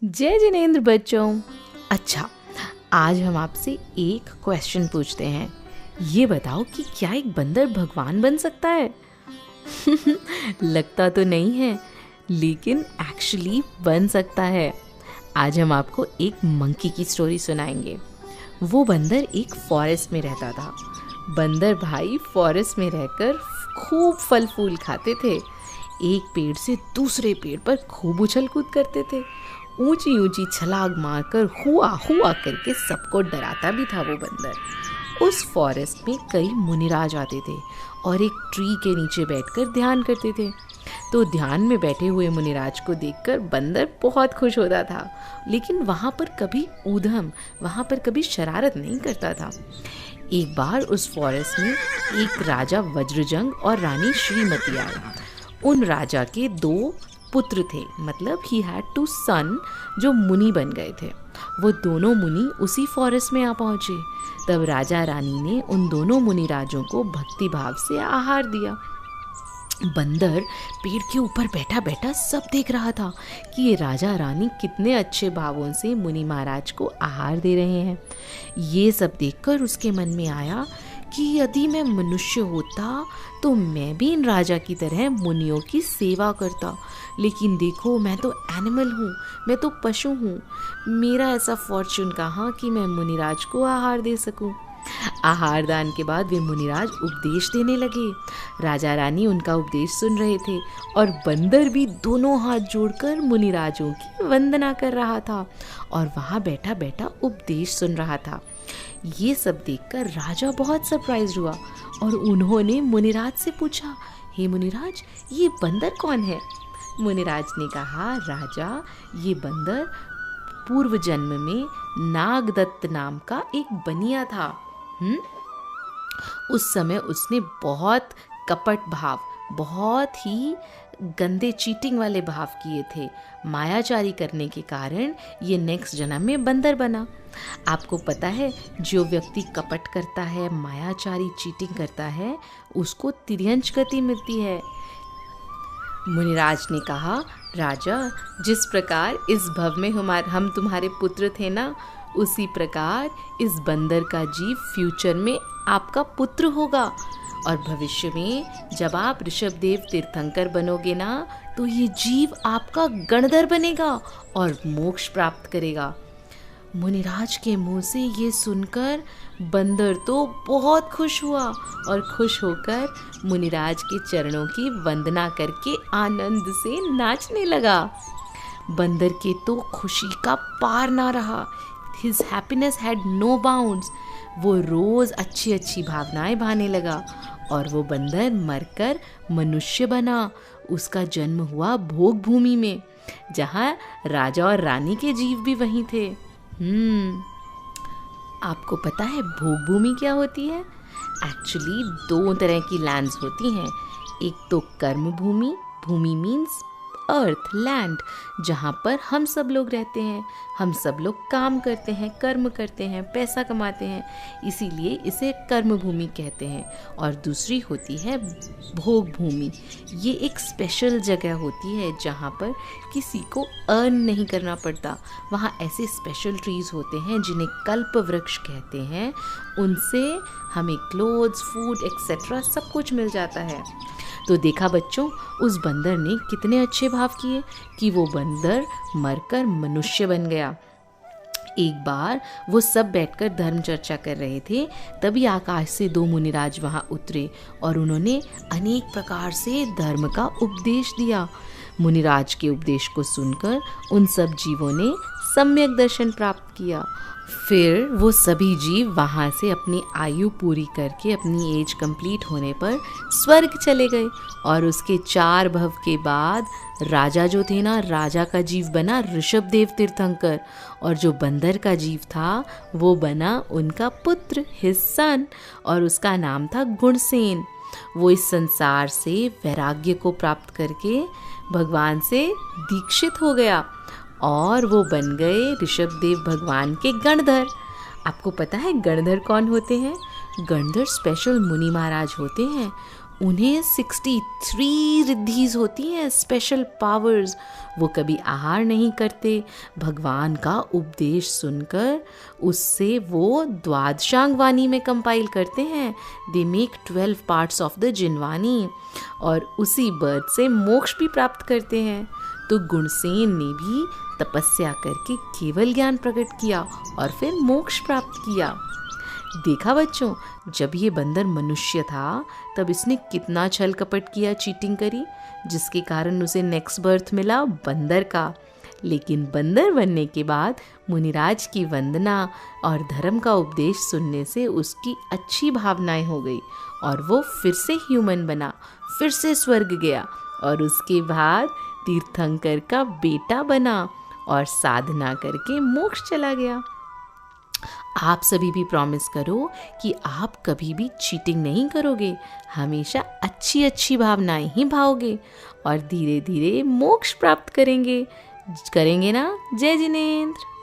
जय जिनेंद्र बच्चों। अच्छा, आज हम आपसे एक क्वेश्चन पूछते हैं। ये बताओ कि क्या एक बंदर भगवान बन सकता है? लगता तो नहीं है, लेकिन एक्चुअली बन सकता है। आज हम आपको एक मंकी की स्टोरी सुनाएंगे। वो बंदर एक फॉरेस्ट में रहता था। बंदर भाई फॉरेस्ट में रहकर खूब फल फूल खाते थे। एक पेड़ से दूसरे पेड़ पर खूब उछल कूद करते थे। ऊंची ऊंची छलांग मारकर हुआ हुआ करके सबको डराता भी था वो बंदर। उस फॉरेस्ट में कई मुनिराज आते थे और एक ट्री के नीचे बैठकर ध्यान करते थे। तो ध्यान में बैठे हुए मुनिराज को देखकर बंदर बहुत खुश होता था, लेकिन वहाँ पर कभी ऊधम, वहाँ पर कभी शरारत नहीं करता था। एक बार उस फॉरेस्ट में एक राजा वज्रजंग और रानी श्रीमती आए। उन राजा के 2 पुत्र थे, मतलब ही हैड 2 सन जो मुनि बन गए थे। वो दोनों मुनि उसी फॉरेस्ट में आ पहुंचे। तब राजा रानी ने उन दोनों मुनि राजों को भक्ति भाव से आहार दिया। बंदर पेड़ के ऊपर बैठा बैठा सब देख रहा था कि ये राजा रानी कितने अच्छे भावों से मुनि महाराज को आहार दे रहे हैं। ये सब देखकर उसके मन में आया कि यदि मैं मनुष्य होता तो मैं भी इन राजा की तरह मुनियों की सेवा करता। लेकिन देखो, मैं तो एनिमल हूँ, मैं तो पशु हूँ। मेरा ऐसा फॉर्चून कहाँ कि मैं मुनिराज को आहार दे सकूँ। आहार दान के बाद वे मुनिराज उपदेश देने लगे। राजा रानी उनका उपदेश सुन रहे थे और बंदर भी दोनों हाथ जोड़कर मुनिराजों की वंदना कर रहा था और वहाँ बैठा बैठा उपदेश सुन रहा था। ये सब देखकर राजा बहुत सरप्राइज हुआ और उन्होंने मुनिराज से पूछा, हे मुनिराज, ये बंदर कौन है? मुनिराज ने कहा, राजा, ये बंदर पूर्व जन्म में नागदत्त नाम का एक बनिया था। उस समय उसने बहुत कपट भाव, बहुत ही गंदे चीटिंग वाले भाव किए थे। मायाचारी करने के कारण ये नेक्स्ट जन्म में बंदर बना। आपको पता है, जो व्यक्ति कपट करता है, मायाचारी चीटिंग करता है, उसको तिर्यंच गति मिलती है। मुनिराज ने कहा, राजा, जिस प्रकार इस भव में हम तुम्हारे पुत्र थे ना, उसी प्रकार इस बंदर का जीव फ्यूचर में आपका पुत्र होगा और भविष्य में जब आप ऋषभदेव तीर्थंकर बनोगे ना, तो ये जीव आपका गणधर बनेगा और मोक्ष प्राप्त करेगा। मुनिराज के मुंह से ये सुनकर बंदर तो बहुत खुश हुआ और खुश होकर मुनिराज के चरणों की वंदना करके आनंद से नाचने लगा। बंदर के तो खुशी का पार ना रहा। His happiness had no bounds। वो रोज अच्छी अच्छी भावनाएं भाने लगा और वो बंदर मरकर मनुष्य बना। उसका जन्म हुआ भोग भूमि में, जहाँ राजा और रानी के जीव भी वहीं थे। आपको पता है भोग भूमि क्या होती है? एक्चुअली 2 तरह की लैंड्स होती हैं। एक तो कर्म भूमि, भूमि मीन्स अर्थ, लैंड, जहाँ पर हम सब लोग रहते हैं। हम सब लोग काम करते हैं, कर्म करते हैं, पैसा कमाते हैं, इसीलिए इसे कर्म भूमि कहते हैं। और दूसरी होती है भोग भूमि। ये एक स्पेशल जगह होती है जहाँ पर किसी को अर्न नहीं करना पड़ता। वहाँ ऐसे स्पेशल ट्रीज होते हैं जिन्हें कल्प वृक्ष कहते हैं। उनसे हमें क्लोथ्स, फूड एक्सेट्रा सब कुछ मिल जाता है। तो देखा बच्चों, उस बंदर ने कितने अच्छे भाव किए कि वो बंदर मरकर मनुष्य बन गया। एक बार वो सब बैठकर धर्म चर्चा कर रहे थे, तभी आकाश से 2 मुनिराज वहाँ उतरे और उन्होंने अनेक प्रकार से धर्म का उपदेश दिया। मुनिराज के उपदेश को सुनकर उन सब जीवों ने सम्यक दर्शन प्राप्त किया। फिर वो सभी जीव वहाँ से अपनी आयु पूरी करके अपनी एज कंप्लीट होने पर स्वर्ग चले गए और उसके 4 भव के बाद राजा जो थे ना, राजा का जीव बना ऋषभदेव तीर्थंकर और जो बंदर का जीव था वो बना उनका पुत्र, हिज सन, और उसका नाम था गुणसेन। वो इस संसार से वैराग्य को प्राप्त करके भगवान से दीक्षित हो गया और वो बन गए ऋषभदेव भगवान के गणधर। आपको पता है गणधर कौन होते हैं? गणधर स्पेशल मुनि महाराज होते हैं। उन्हें 63 रिद्धीज होती हैं, स्पेशल पावर्स। वो कभी आहार नहीं करते। भगवान का उपदेश सुनकर उससे वो द्वादशांग वाणी में कंपाइल करते हैं। They make 12 parts of the Jinvani, और उसी बर्थ से मोक्ष भी प्राप्त करते हैं। तो गुणसेन ने भी तपस्या करके केवल ज्ञान प्रकट किया और फिर मोक्ष प्राप्त किया। देखा बच्चों, जब ये बंदर मनुष्य था तब इसने कितना छल कपट किया, चीटिंग करी, जिसके कारण उसे नेक्स्ट बर्थ मिला बंदर का। लेकिन बंदर बनने के बाद मुनिराज की वंदना और धर्म का उपदेश सुनने से उसकी अच्छी भावनाएं हो गई और वो फिर से ह्यूमन बना, फिर से स्वर्ग गया और उसके बाद तीर्थंकर का बेटा बना और साधना करके मोक्ष चला गया। आप सभी भी प्रॉमिस करो कि आप कभी भी चीटिंग नहीं करोगे, हमेशा अच्छी अच्छी भावनाएं ही भाओगे और धीरे धीरे मोक्ष प्राप्त करेंगे ना। जय जिनेंद्र।